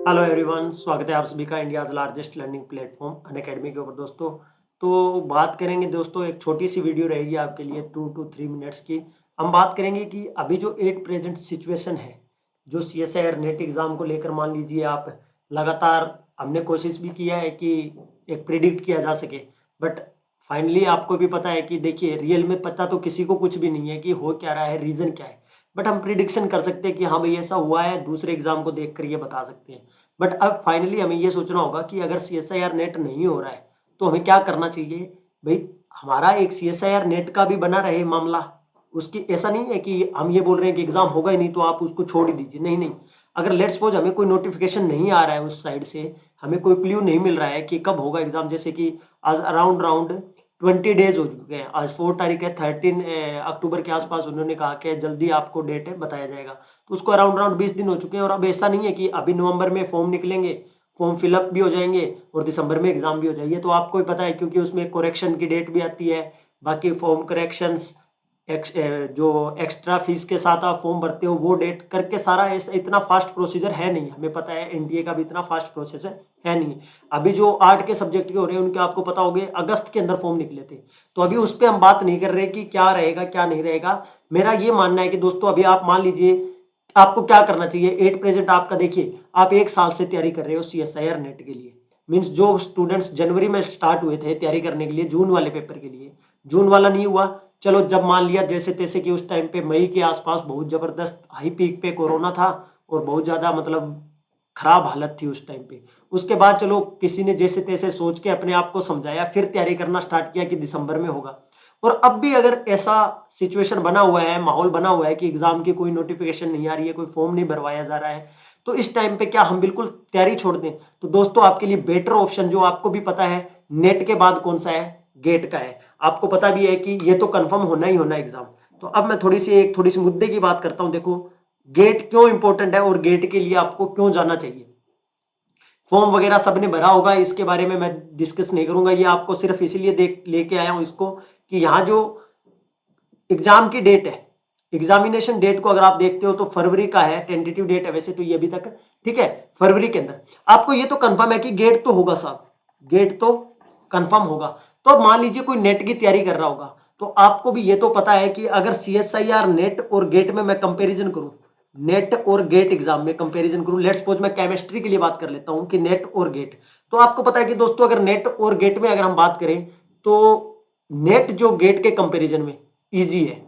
Hello everyone, स्वागत है आप सभी का India's largest learning platform Unacademy के ऊपर दोस्तों। तो बात करेंगे दोस्तों, एक छोटी सी वीडियो रहेगी आपके लिए 2 to 3 मिनट्स की। हम बात करेंगे कि अभी जो एट प्रेजेंट सिचुएशन है, जो सीएसआईआर नेट एग्ज़ाम को लेकर मान लीजिए आप लगातार हमने कोशिश भी किया है कि एक प्रिडिक्ट किया जा सके, बट फाइनली आपको भी पता है कि देखिए रियल में पता तो किसी को कुछ भी नहीं है कि हो क्या रहा है, रीज़न क्या है। बट हम प्रिडिक्शन कर सकते हैं कि हाँ भाई ऐसा हुआ है, दूसरे एग्ज़ाम को देख कर ये बता सकते हैं। बट अब फाइनली हमें ये सोचना होगा कि अगर सीएसआईआर नेट नहीं हो रहा है, तो हमें क्या करना चाहिए? भई हमारा एक सीएसआईआर नेट का भी बना रहे मामला। उसकी ऐसा नहीं है कि हम ये बोल रहे हैं कि एग्ज़ाम होगा ही नहीं तो आप उसको छोड़ ही दीजिए, नहीं, नहीं। अगर लेट्स सपोज़ हमें कोई नोटिफ़िकेशन नहीं आ रहा है उस साइड से, हमें कोई क्लू नहीं मिल रहा है कि कब होगा एग्ज़ाम, जैसे कि आज अराउंड 20 डेज़ हो चुके हैं। आज 4 तारीख है, 13 अक्टूबर के आस-पास उन्होंने कहा कि जल्दी आपको डेट है बताया जाएगा। तो उसको अराउंड 20 दिन हो चुके हैं और अब ऐसा नहीं है कि अभी नवंबर में फॉर्म निकलेंगे, फॉर्म फिलअप भी हो जाएँगे और दिसंबर में एग्ज़ाम भी हो जाएगी। ये तो आपको ही पता है क्योंकि उसमें करेक्शन की डेट भी आती है, बाकी फॉर्म करेक्शंस जो एक्स्ट्रा फीस के साथ आप फॉर्म भरते हो वो डेट करके सारा ऐसा इतना फास्ट प्रोसीजर है नहीं। हमें पता है एनटीए का भी इतना फास्ट प्रोसेस है नहीं। अभी जो आर्ट के सब्जेक्ट के हो रहे हैं उनके आपको पता होंगे अगस्त के अंदर फॉर्म निकले थे। तो अभी उस पे हम बात नहीं कर रहे कि क्या रहेगा, क्या नहीं रहेगा। मेरा ये मानना है कि दोस्तों अभी आप मान लीजिए आपको क्या करना चाहिए, एट प्रेजेंट आपका देखिए, आप 1 साल से तैयारी कर रहे हो सीएसआईआर नेट के लिए। मीन्स जो स्टूडेंट्स जनवरी में स्टार्ट हुए थे तैयारी करने के लिए जून वाले पेपर के लिए, जून वाला नहीं हुआ, चलो जब मान लिया जैसे-तैसे कि उस टाइम पे मई के आस-पास बहुत ज़बरदस्त हाई पीक पे कोरोना था और बहुत ज़्यादा मतलब खराब हालत थी उस टाइम पे। उसके बाद चलो किसी ने जैसे-तैसे सोच के अपने आप को समझाया, फिर तैयारी करना स्टार्ट किया कि दिसंबर में होगा। और अब भी अगर ऐसा सिचुएशन बना हुआ है, माहौल बना हुआ है कि एग्ज़ाम की कोई नोटिफ़िकेशन नहीं आ रही है, कोई फॉर्म नहीं भरवाया जा रहा है, तो इस टाइम पे क्या हम बिल्कुल तैयारी छोड़ दें? तो दोस्तों आपके लिए बेटर ऑप्शन जो आपको भी पता है, नेट के बाद कौन-सा है? गेट का है। आपको पता भी है कि ये तो कन्फर्म होना ही होना है एग्ज़ाम। तो अब मैं थोड़ी-सी मुद्दे की बात करता हूँ। देखो, गेट क्यों इम्पोर्टेंट है और गेट के लिए आपको क्यों जाना चाहिए? फॉर्म वगैरह सबने भरा होगा, इसके बारे में मैं डिस्कस नहीं करूँगा। ये आपको सिर्फ़ इसीलिए देख लेके आया हूँ इसको कि यहाँ जो एग्ज़ाम की डेट है, एग्ज़ामिनेशन डेट को अगर आप देखते हो तो फरवरी का है, टेंटेटिव डेट है वैसे तो ये अभी तक, ठीक है? फरवरी के अंदर। आपको ये तो कन्फर्म है कि गेट तो होगा साहब, गेट तो कन्फर्म होगा। तो अब मान लीजिए कोई नेट की तैयारी कर रहा होगा, तो आपको भी ये तो पता है कि अगर सीएसआईआर नेट और गेट में मैं कंपैरिज़न करूँ, नेट और गेट एग्ज़ाम में कंपैरिज़न करूँ, लेट्स सपोज़ मैं केमिस्ट्री के लिए बात कर लेता हूँ कि नेट और गेट। तो आपको पता है कि दोस्तों अगर नेट और गेट में अगर हम बात करें, तो नेट जो गेट के कंपैरिज़न में ईज़ी है।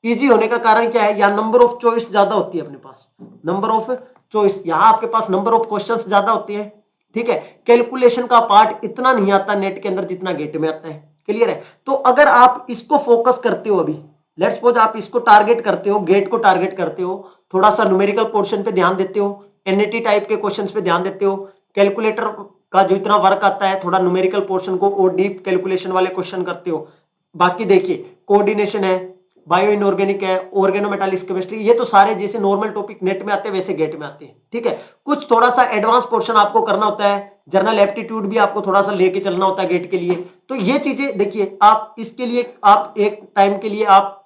ईज़ी होने का कारण क्या है? यहाँ नंबर ऑफ चॉइस ज़्यादा होती है अपने पास। नंबर ऑफ चॉइस, यहाँ आपके पास नंबर ऑफ क्वेश्चंस ज़्यादा होते हैं, ठीक है? कैलकुलेशन का पार्ट इतना नहीं आता नेट के अंदर जितना गेट में आता है। क्लियर है? तो अगर आप इसको फोकस करते हो अभी, लेट्स सपोज आप इसको टारगेट करते हो, गेट को टारगेट करते हो, थोड़ा-सा न्यूमेरिकल पोर्शन पे ध्यान देते हो, एनईटी टाइप के क्वेश्चंस पे ध्यान देते हो, कैलकुलेटर का जो इतना वर्क आता है, थोड़ा न्यूमेरिकल पोर्शन को और डीप कैलकुलेशन वाले क्वेश्चन करते हो। बाकी देखिए कोऑर्डिनेशन है, बायो इनऑर्गेनिक है, ऑर्गेनोमेटालिक्स केमिस्ट्री, ये तो सारे जैसे नॉर्मल टॉपिक नेट में आते हैं वैसे गेट में आते हैं, ठीक है? कुछ थोड़ा-सा एडवांस पोर्शन आपको करना होता है, जनरल एप्टीट्यूड भी आपको थोड़ा-सा लेके चलना होता है गेट के लिए। तो ये चीजें देखिए, आप इसके लिए आप एक टाइम के लिए आप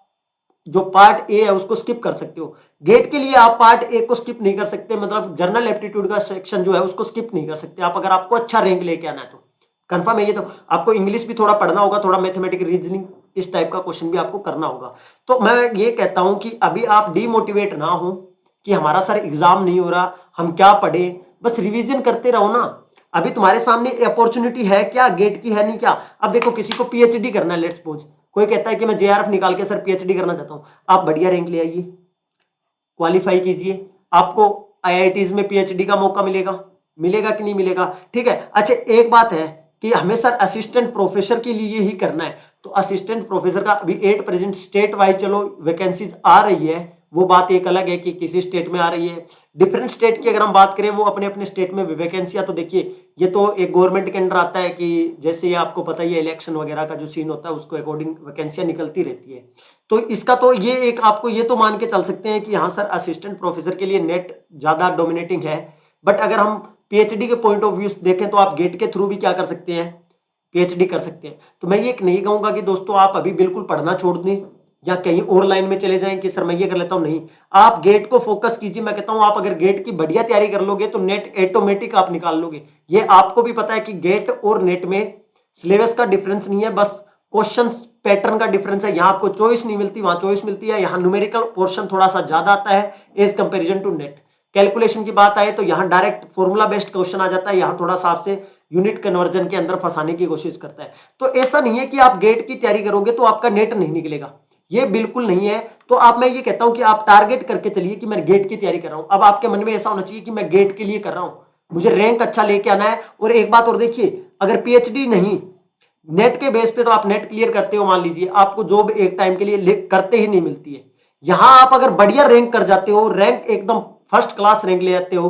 जो पार्ट ए है उसको स्किप कर सकते हो। गेट के लिए आप पार्ट ए को स्किप नहीं कर सकते, मतलब जनरल एप्टीट्यूड का सेक्शन जो है उसको स्किप नहीं कर सकते आप, अगर आपको अच्छा रैंक लेके आना है तो। कंफर्म है ये तो। आपको इंग्लिश भी थोड़ा पढ़ना होगा, थोड़ा मैथमेटिकल रीजनिंग इस टाइप का क्वेश्चन भी आपको करना होगा। तो मैं ये कहता हूं कि अभी आप डीमोटिवेट ना हो कि हमारा सर एग्जाम नहीं हो रहा, हम क्या पढ़े, बस रिवीजन करते रहो ना। अभी तुम्हारे सामने अपॉर्चुनिटी है क्या, गेट की है नहीं क्या? अब देखो किसी को पीएचडी करना है, लेट्स सपोज कोई कहता है कि मैं जेआरएफ निकाल के सर पीएचडी करना चाहता हूं, आप बढ़िया रैंक ले आइए, क्वालिफाई कीजिए, आपको आईआईटीज में पीएचडी का मौका मिलेगा, मिलेगा कि नहीं मिलेगा? ठीक है। अच्छा एक बात है कि हमें सर असिस्टेंट प्रोफेसर के लिए ही करना है, तो असिस्टेंट प्रोफेसर का अभी एट प्रेजेंट स्टेट वाइज चलो वैकेंसीज आ रही है, वो बात एक अलग है कि किसी स्टेट में आ रही है। डिफरेंट स्टेट की अगर हम बात करें वो अपने अपने स्टेट में वैकेंसियां, तो देखिए ये तो एक गवर्नमेंट के अंडर आता है कि जैसे ये आपको पता ही है इलेक्शन वगैरह का जो सीन होता है उसको अकॉर्डिंग वैकेंसियां निकलती रहती है। तो इसका तो ये एक आपको ये तो मान के चल सकते हैं कि हाँ सर असिस्टेंट प्रोफेसर के लिए नेट ज़्यादा डोमिनेटिंग है। बट अगर हम पीएचडी के पॉइंट ऑफ व्यू देखें तो आप गेट के थ्रू भी क्या कर सकते हैं, पीएचडी कर सकते हैं। तो मैं ये नहीं कहूँगा कि दोस्तों आप अभी बिल्कुल पढ़ना छोड़ दें, या कहीं और लाइन में चले जाएं कि सर मैं ये कर लेता हूं, नहीं, आप गेट को फोकस कीजिए। मैं कहता हूं आप अगर गेट की बढ़िया तैयारी कर लोगे तो नेट ऑटोमेटिक आप निकाल लोगे। ये आपको भी पता है कि गेट और नेट में सिलेबस का डिफरेंस नहीं है, बस क्वेश्चन पैटर्न का डिफरेंस है। यहाँ आपको चॉइस नहीं मिलती, वहां चॉइस मिलती है। यहाँ न्यूमेरिकल पोर्शन थोड़ा सा ज्यादा आता है as comparison to net. Calculation की बात आए तो यहाँ डायरेक्ट फॉर्मूला बेस्ड क्वेश्चन आ जाता है, यहाँ थोड़ा सा आपसे यूनिट कन्वर्जन के अंदर फंसाने की कोशिश करता है। तो ऐसा नहीं है कि आप गेट की तैयारी करोगे तो आपका नेट नहीं निकलेगा, ये बिल्कुल नहीं है। तो आप, मैं ये कहता हूं कि आप टारगेट करके चलिए कि मैं गेट की तैयारी कर रहा हूं। अब आपके मन में ऐसा होना चाहिए कि मैं गेट के लिए कर रहा हूं, मुझे रैंक अच्छा लेके आना है। और एक बात और देखिए, अगर पीएचडी नहीं, नेट के बेस पे तो आप नेट क्लियर करते हो, मान लीजिए आपको जॉब एक टाइम के लिए करते ही नहीं मिलती है। यहां आप अगर बढ़िया रैंक कर जाते हो, रैंक एकदम फर्स्ट क्लास रैंक ले जाते हो,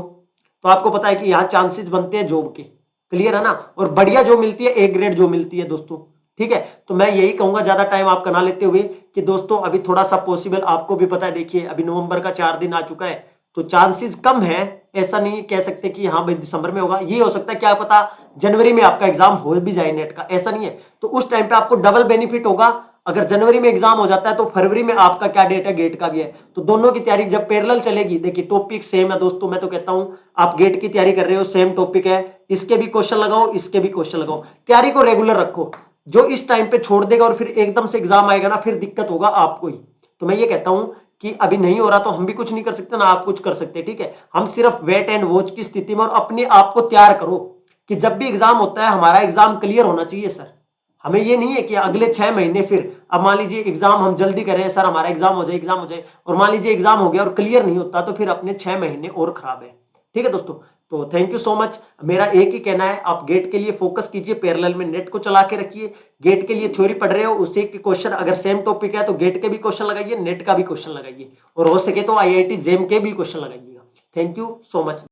तो आपको पता है कि यहां चांसेस बनते हैं जॉब के, क्लियर है ना। और बढ़िया जो मिलती है, ए ग्रेड जो मिलती है दोस्तों, ठीक है। तो मैं यही कहूंगा ज्यादा टाइम आपका ना लेते हुए कि दोस्तों अभी थोड़ा सा पॉसिबल, आपको भी पता है, देखिए अभी नवंबर का 4 दिन आ चुका है, तो चांसेस कम है। ऐसा नहीं कह सकते कि हाँ भाई दिसंबर में होगा, ये हो सकता है क्या पता जनवरी में आपका एग्जाम हो भी जाए नेट का, ऐसा नहीं है। तो उस टाइम पे आपको डबल बेनिफिट होगा। अगर जनवरी में एग्जाम हो जाता है तो फरवरी में आपका क्या डेट है, गेट का भी है। तो दोनों की तैयारी जब पैरेलल चलेगी, देखिए टॉपिक सेम है दोस्तों। मैं तो कहता हूं आप गेट की तैयारी कर रहे हो, सेम टॉपिक है, इसके भी क्वेश्चन लगाओ, इसके भी क्वेश्चन लगाओ, तैयारी को रेगुलर रखो। जो इस टाइम पे छोड़ देगा और फिर एकदम से एग्जाम आएगा ना, फिर दिक्कत होगा आपको ही। तो मैं ये कहता हूं कि अभी नहीं हो रहा तो हम भी कुछ नहीं कर सकते ना आप कुछ कर सकते, ठीक है। हम सिर्फ वेट एंड वॉच की स्थिति में, और अपने आप को तैयार करो कि जब भी एग्जाम होता है हमारा एग्जाम क्लियर होना चाहिए सर। हमें ये नहीं है कि अगले 6 महीने फिर, अब मान लीजिए एग्जाम हम जल्दी करें, सर हमारा एग्जाम हो जाए, एग्जाम हो जाए, और मान लीजिए एग्जाम हो गया और क्लियर नहीं होता, तो फिर अपने 6 महीने और खराब है, ठीक है दोस्तों। तो थैंक यू सो मच। मेरा एक ही कहना है, आप गेट के लिए फोकस कीजिए, पैरेलल में नेट को चला के रखिए। गेट के लिए थ्योरी पढ़ रहे हो, उसी के क्वेश्चन अगर सेम टॉपिक है तो गेट के भी क्वेश्चन लगाइए, नेट का भी क्वेश्चन लगाइए, और हो सके तो आईआईटी जेम के भी क्वेश्चन लगाइएगा। Thank you so much.